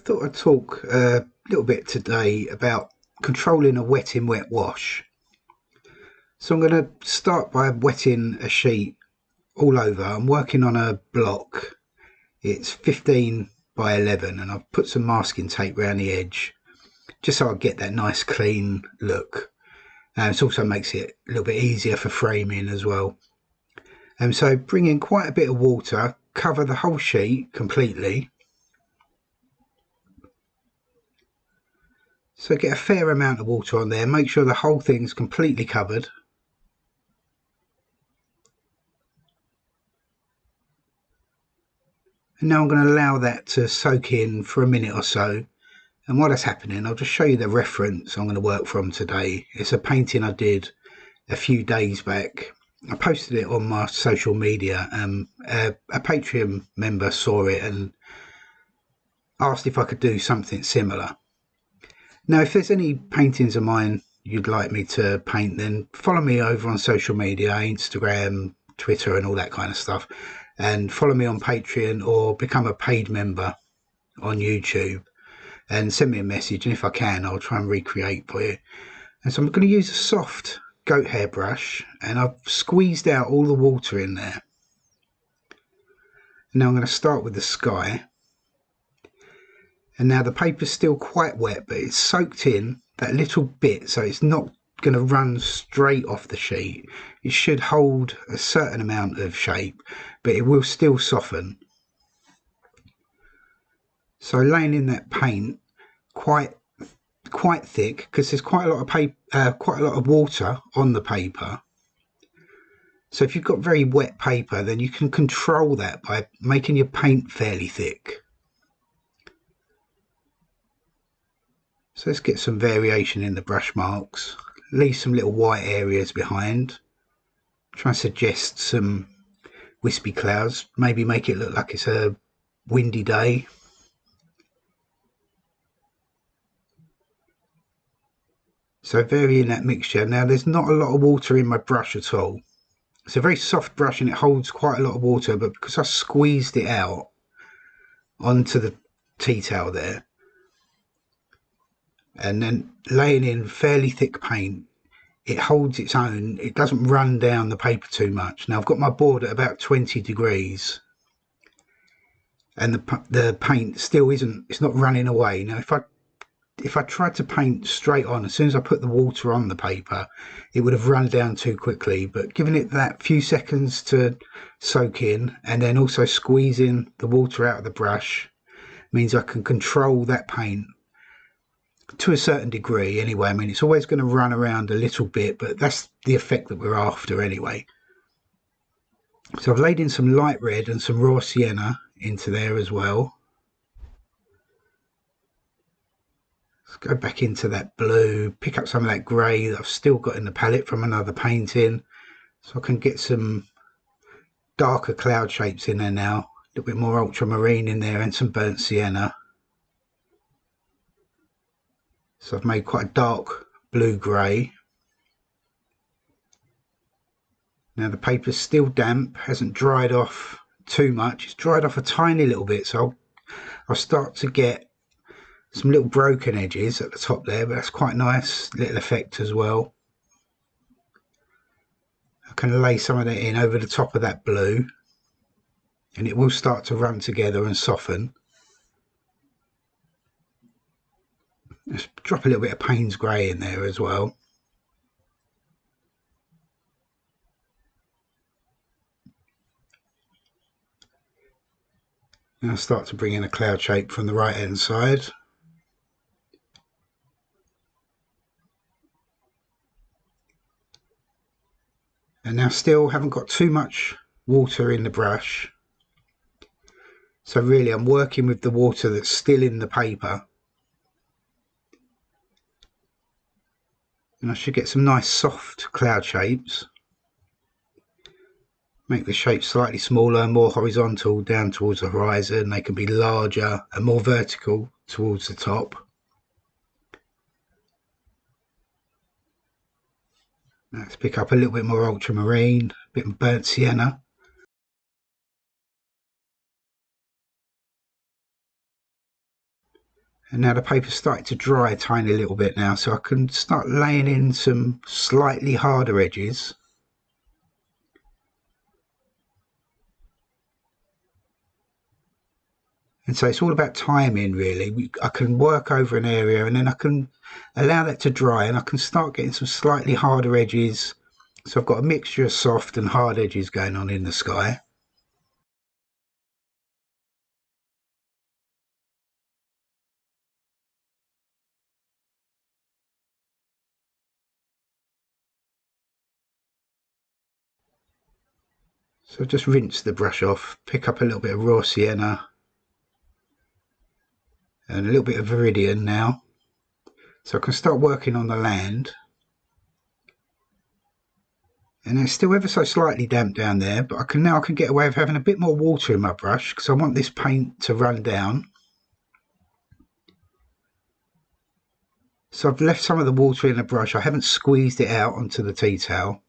Thought I'd talk a little bit today about controlling a wet in wet wash. So I'm going to start by wetting a sheet all over. I'm working on a block. It's 15 by 11 and I've put some masking tape around the edge just so I get that nice clean look. And it also makes it a little bit easier for framing as well. And so bring in quite a bit of water, cover the whole sheet completely. So get a fair amount of water on there, make sure the whole thing's completely covered. And now I'm going to allow that to soak in for a minute or so. And while that's happening, I'll just show you the reference I'm going to work from today. It's a painting I did a few days back. I posted it on my social media. A Patreon member saw it and asked if I could do something similar. Now, if there's any paintings of mine you'd like me to paint, then follow me over on social media, Instagram, Twitter and all that kind of stuff. And follow me on Patreon or become a paid member on YouTube and send me a message. And if I can, I'll try and recreate for you. And so I'm going to use a soft goat hair brush and I've squeezed out all the water in there. Now I'm going to start with the sky. And now the paper's still quite wet, but it's soaked in that little bit, so it's not going to run straight off the sheet. It should hold a certain amount of shape, but it will still soften. So laying in that paint quite thick, because there's quite a lot of paper, quite a lot of water on the paper. So if you've got very wet paper, then you can control that by making your paint fairly thick. So let's get some variation in the brush marks, leave some little white areas behind, try and suggest some wispy clouds, maybe make it look like it's a windy day. So varying that mixture. Now there's not a lot of water in my brush at all. It's a very soft brush and it holds quite a lot of water, but because I squeezed it out onto the tea towel there, and then laying in fairly thick paint, it holds its own. It doesn't run down the paper too much. Now I've got my board at about 20 degrees and the paint still isn't, it's not running away. Now if I tried to paint straight on, as soon as I put the water on the paper, it would have run down too quickly, but giving it that few seconds to soak in and then also squeezing the water out of the brush means I can control that paint to a certain degree anyway. I mean, it's always going to run around a little bit, but that's the effect that we're after anyway. So I've laid in some light red and some raw sienna into there as well. Let's go back into that blue, pick up some of that grey that I've still got in the palette from another painting, so I can get some darker cloud shapes in there now, a little bit more ultramarine in there and some burnt sienna. So I've made quite a dark blue-grey. Now the paper's still damp, hasn't dried off too much. It's dried off a tiny little bit, so I'll start to get some little broken edges at the top there, but that's quite nice little effect as well. I can lay some of that in over the top of that blue, and it will start to run together and soften. Let's drop a little bit of Payne's grey in there as well. Now start to bring in a cloud shape from the right hand side. And now still haven't got too much water in the brush. So really I'm working with the water that's still in the paper. And I should get some nice soft cloud shapes. Make the shape slightly smaller and more horizontal down towards the horizon. They can be larger and more vertical towards the top. Let's pick up a little bit more ultramarine, a bit of burnt sienna. And now the paper's starting to dry a tiny little bit now, so I can start laying in some slightly harder edges. And so it's all about timing, really. I can work over an area and then I can allow that to dry, and I can start getting some slightly harder edges. So I've got a mixture of soft and hard edges going on in the sky. So just rinse the brush off, pick up a little bit of raw sienna and a little bit of viridian now. So I can start working on the land. And it's still ever so slightly damp down there, but I can get away with having a bit more water in my brush because I want this paint to run down. So I've left some of the water in the brush. I haven't squeezed it out onto the tea towel.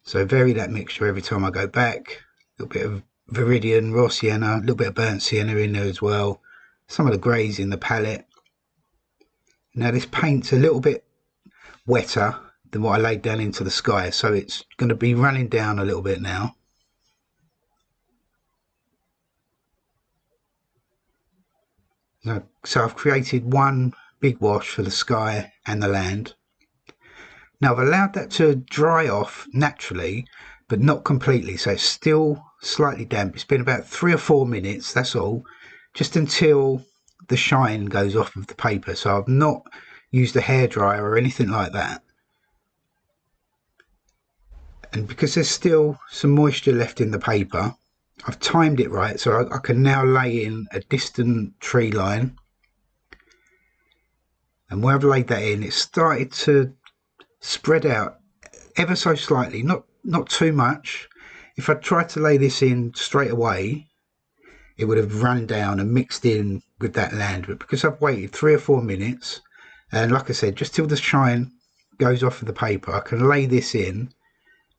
So vary that mixture every time I go back. A little bit of viridian, raw sienna, a little bit of burnt sienna in there as well. Some of the greys in the palette. Now this paint's a little bit wetter than what I laid down into the sky, so it's going to be running down a little bit now. So I've created one big wash for the sky and the land. Now I've allowed that to dry off naturally, but not completely, so it's still slightly damp. It's been about 3 or 4 minutes, that's all, just until the shine goes off of the paper. So I've not used a hairdryer or anything like that. And because there's still some moisture left in the paper, I've timed it right, so I can now lay in a distant tree line. And where I've laid that in, it started to spread out ever so slightly, not too much. If I tried to lay this in straight away, it would have run down and mixed in with that land. But because I've waited 3 or 4 minutes, and like I said, just till the shine goes off of the paper, I can lay this in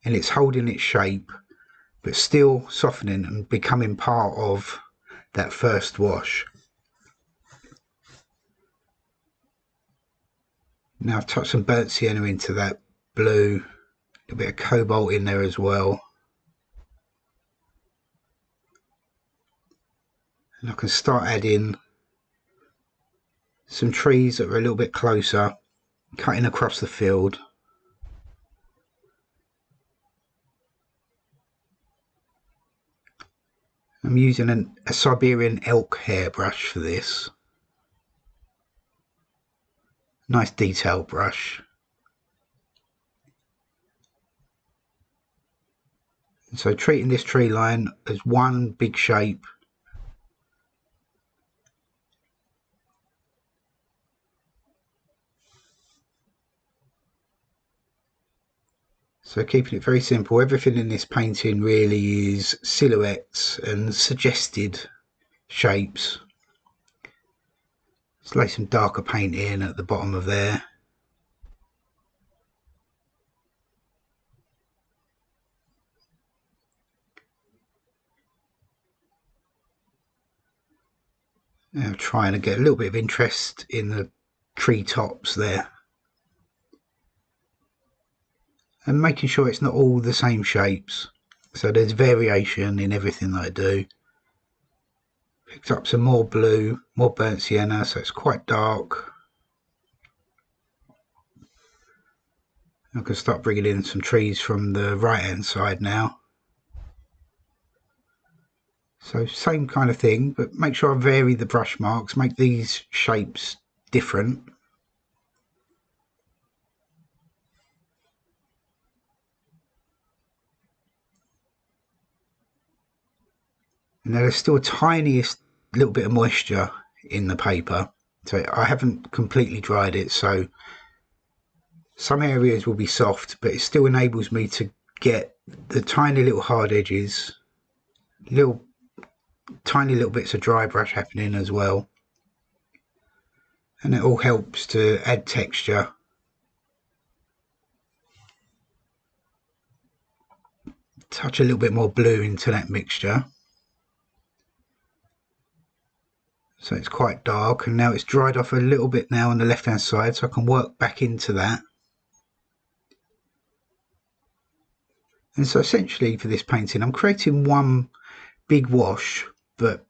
and it's holding its shape, but still softening and becoming part of that first wash. Now I've touched some burnt sienna into that blue, a bit of cobalt in there as well. And I can start adding some trees that are a little bit closer, cutting across the field. I'm using a Siberian elk hairbrush for this. Nice detailed brush. And so treating this tree line as one big shape. So keeping it very simple. Everything in this painting really is silhouettes and suggested shapes. Let's lay some darker paint in at the bottom of there. Now trying to get a little bit of interest in the tree tops there. And making sure it's not all the same shapes. So there's variation in everything that I do. Picked up some more blue, more burnt sienna, so it's quite dark. I can start bringing in some trees from the right hand side now. So same kind of thing, but make sure I vary the brush marks, make these shapes different. And there's still a tiniest little bit of moisture in the paper, so I haven't completely dried it, so some areas will be soft, but it still enables me to get the tiny little hard edges, tiny little bits of dry brush happening as well, and it all helps to add texture. Touch a little bit more blue into that mixture. So it's quite dark, and now it's dried off a little bit now on the left hand side, so I can work back into that. And so essentially for this painting I'm creating one big wash, but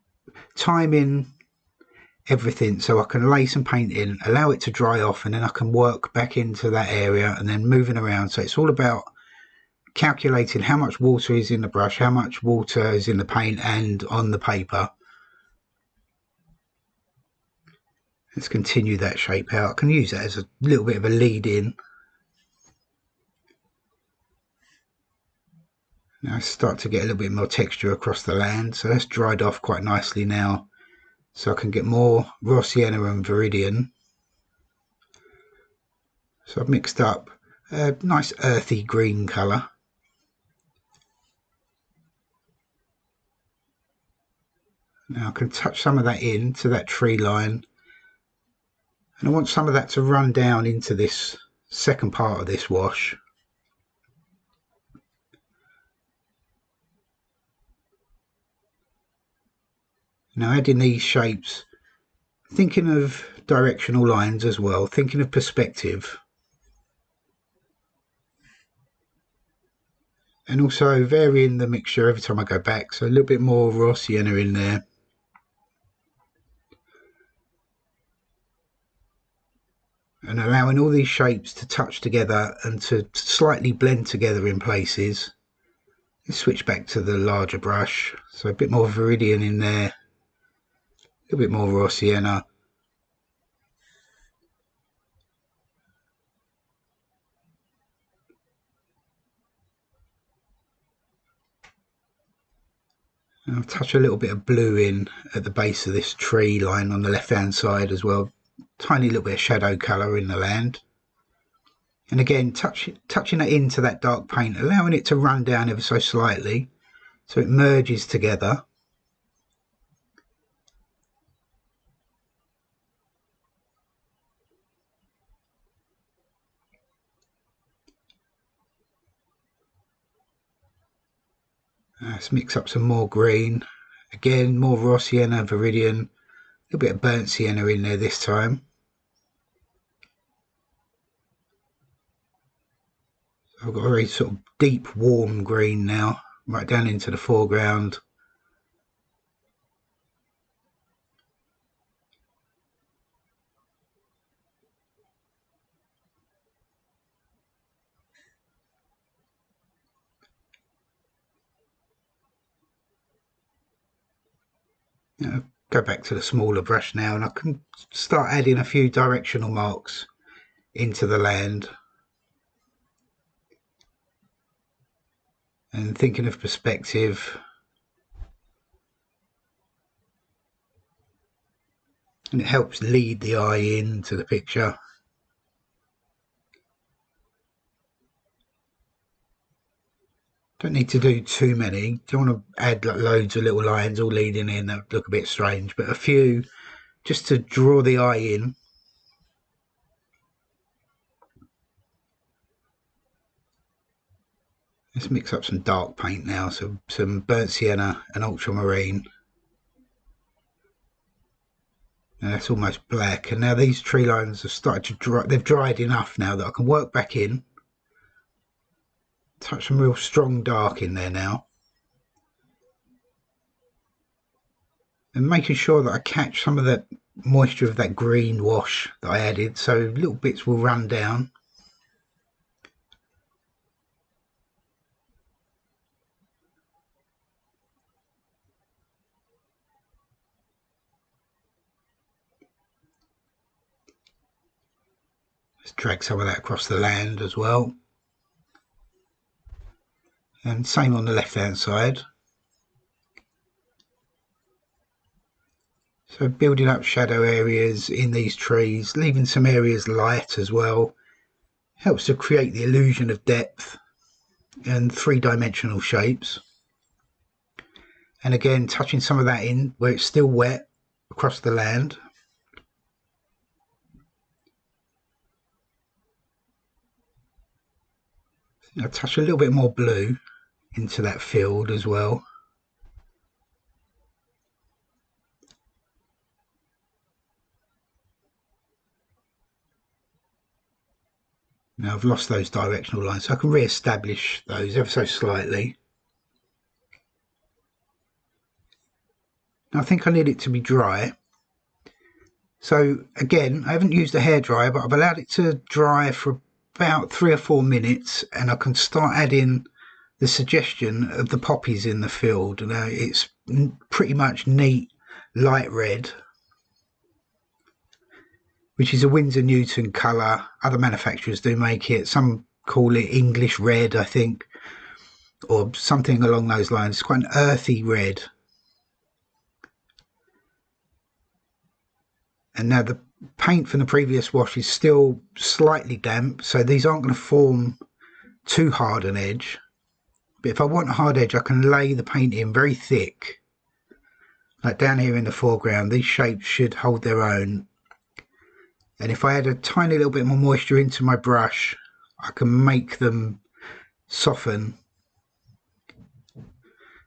timing everything so I can lay some paint in, allow it to dry off, and then I can work back into that area and then moving around. So it's all about calculating how much water is in the brush, how much water is in the paint and on the paper. Let's continue that shape out. I can use that as a little bit of a lead in. Now I start to get a little bit more texture across the land, so that's dried off quite nicely now, so I can get more raw sienna and viridian. So I've mixed up a nice earthy green colour. Now I can touch some of that into that tree line, and I want some of that to run down into this second part of this wash. Now adding these shapes, thinking of directional lines as well, thinking of perspective, and also varying the mixture every time I go back, so a little bit more raw sienna in there. And allowing all these shapes to touch together and to slightly blend together in places. Let's switch back to the larger brush, so a bit more viridian in there, a little bit more raw sienna. And I'll touch a little bit of blue in at the base of this tree line on the left hand side as well. Tiny little bit of shadow colour in the land. And again, touching it into that dark paint, allowing it to run down ever so slightly so it merges together. Let's mix up some more green. Again, more raw sienna, viridian, a little bit of burnt sienna in there this time. I've got a very sort of deep, warm green now, right down into the foreground. Go back to the smaller brush now, and I can start adding a few directional marks into the land. And thinking of perspective. And it helps lead the eye into the picture. Don't need to do too many. Don't want to add like loads of little lines all leading in, that would look a bit strange, but a few just to draw the eye in. Let's mix up some dark paint now, so some burnt sienna and ultramarine. Now that's almost black, and now these tree lines have started to dry. They've dried enough now that I can work back in. Touch some real strong dark in there now. And making sure that I catch some of that moisture of that green wash that I added, so little bits will run down. Let's drag some of that across the land as well. And same on the left hand side. So building up shadow areas in these trees, leaving some areas light as well, helps to create the illusion of depth and three-dimensional shapes. And again, touching some of that in where it's still wet across the land. I'll touch a little bit more blue into that field as well. Now I've lost those directional lines, so I can re-establish those ever so slightly. Now I think I need it to be dry. So again, I haven't used a hairdryer, but I've allowed it to dry for about 3 or 4 minutes, and I can start adding the suggestion of the poppies in the field. Now it's pretty much neat light red, which is a Winsor Newton colour. Other manufacturers do make it. Some call it English red, I think, or something along those lines. It's quite an earthy red. And now the paint from the previous wash is still slightly damp, so these aren't going to form too hard an edge. But if I want a hard edge, I can lay the paint in very thick. Like down here in the foreground, these shapes should hold their own. And if I add a tiny little bit more moisture into my brush, I can make them soften.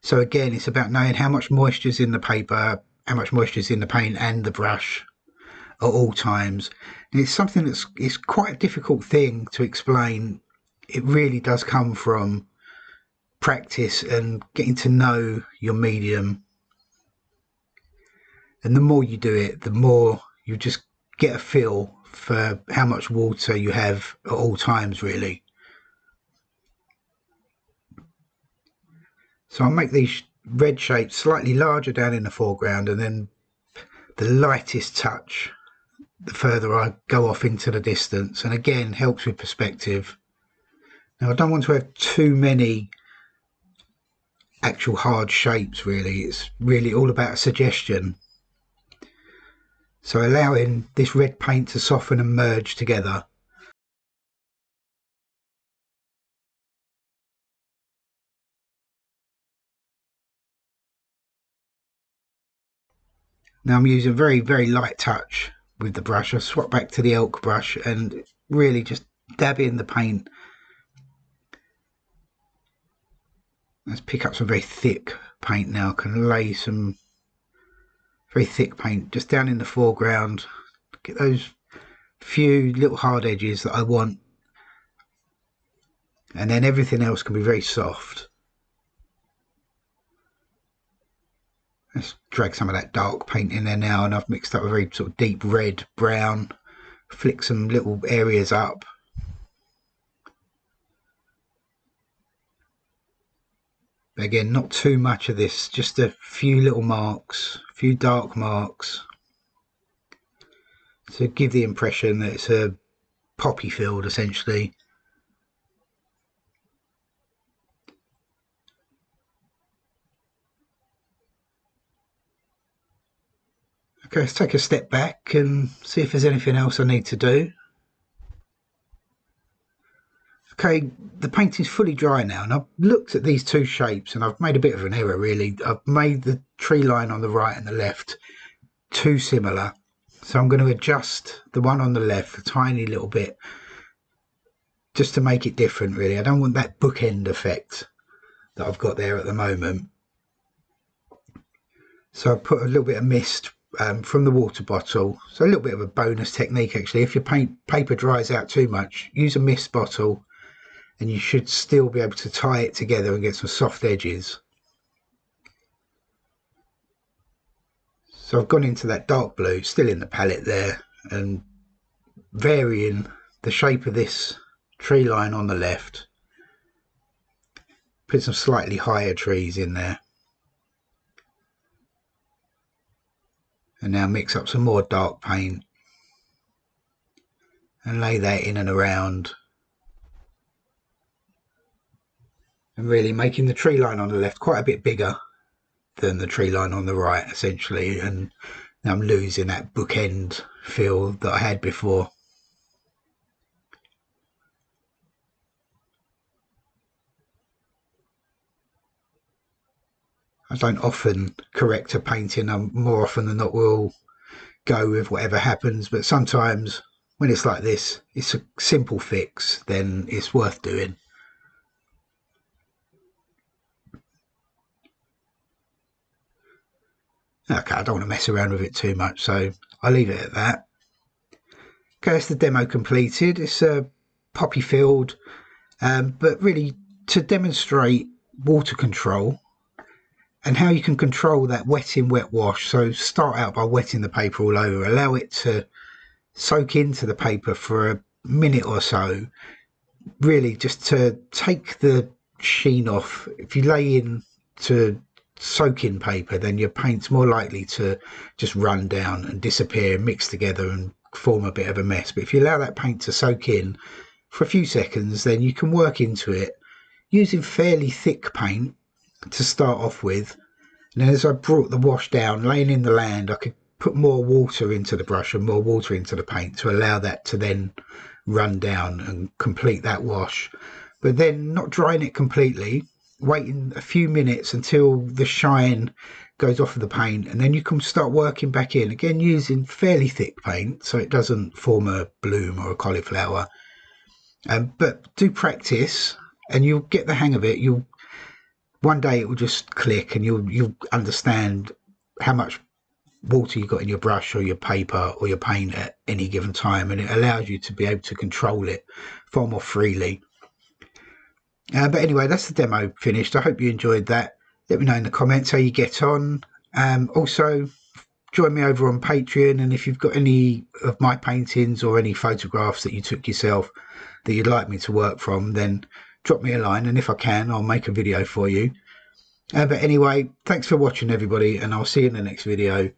So again, it's about knowing how much moisture is in the paper, how much moisture is in the paint and the brush at all times. And it's something it's quite a difficult thing to explain. It really does come from practice and getting to know your medium. And the more you do it, the more you just get a feel for how much water you have at all times, really. So I'll make these red shapes slightly larger down in the foreground, and then the lightest touch the further I go off into the distance, and again helps with perspective. Now I don't want to have too many actual hard shapes, really. It's really all about a suggestion. So allowing this red paint to soften and merge together. Now I'm using very, very light touch with the brush. I swap back to the elk brush and really just dab in the paint. Let's pick up some very thick paint now. I can lay some very thick paint just down in the foreground. Get those few little hard edges that I want. And then everything else can be very soft. Let's drag some of that dark paint in there now, and I've mixed up a very sort of deep red, brown. Flick some little areas up. Again, not too much of this, just a few little marks, a few dark marks, to give the impression that it's a poppy field, essentially. Okay, let's take a step back and see if there's anything else I need to do. Okay, the paint is fully dry now, and I've looked at these two shapes and I've made a bit of an error, really. I've made the tree line on the right and the left too similar. So I'm going to adjust the one on the left a tiny little bit just to make it different, really. I don't want that bookend effect that I've got there at the moment. So I put a little bit of mist from the water bottle. So a little bit of a bonus technique, actually. If your paper dries out too much, use a mist bottle and you should still be able to tie it together and get some soft edges. So I've gone into that dark blue, still in the palette there, and varying the shape of this tree line on the left. Put some slightly higher trees in there. And now mix up some more dark paint and lay that in and around. And really making the tree line on the left quite a bit bigger than the tree line on the right, essentially. And now I'm losing that bookend feel that I had before. I don't often correct a painting. More often than not will go with whatever happens, but sometimes when it's like this, it's a simple fix, then it's worth doing. Okay, I don't want to mess around with it too much, so I'll leave it at that. Okay, that's the demo completed. It's a poppy field, but really to demonstrate water control and how you can control that wetting wet wash. So start out by wetting the paper all over, allow it to soak into the paper for a minute or so, really just to take the sheen off. If you lay in to soak in paper, then your paint's more likely to just run down and disappear, mix together and form a bit of a mess. But if you allow that paint to soak in for a few seconds, then you can work into it using fairly thick paint to start off with. And then as I brought the wash down, laying in the land, I could put more water into the brush and more water into the paint to allow that to then run down and complete that wash. But then not drying it completely, waiting a few minutes until the shine goes off of the paint, and then you can start working back in again using fairly thick paint so it doesn't form a bloom or a cauliflower. But do practice and you'll get the hang of it. One day it will just click and you'll understand how much water you got in your brush or your paper or your paint at any given time, and it allows you to be able to control it far more freely. But anyway, that's the demo finished. I hope you enjoyed that. Let me know in the comments how you get on. Also, join me over on Patreon, and if you've got any of my paintings or any photographs that you took yourself that you'd like me to work from, then drop me a line, and if I can, I'll make a video for you. But anyway, thanks for watching everybody, and I'll see you in the next video.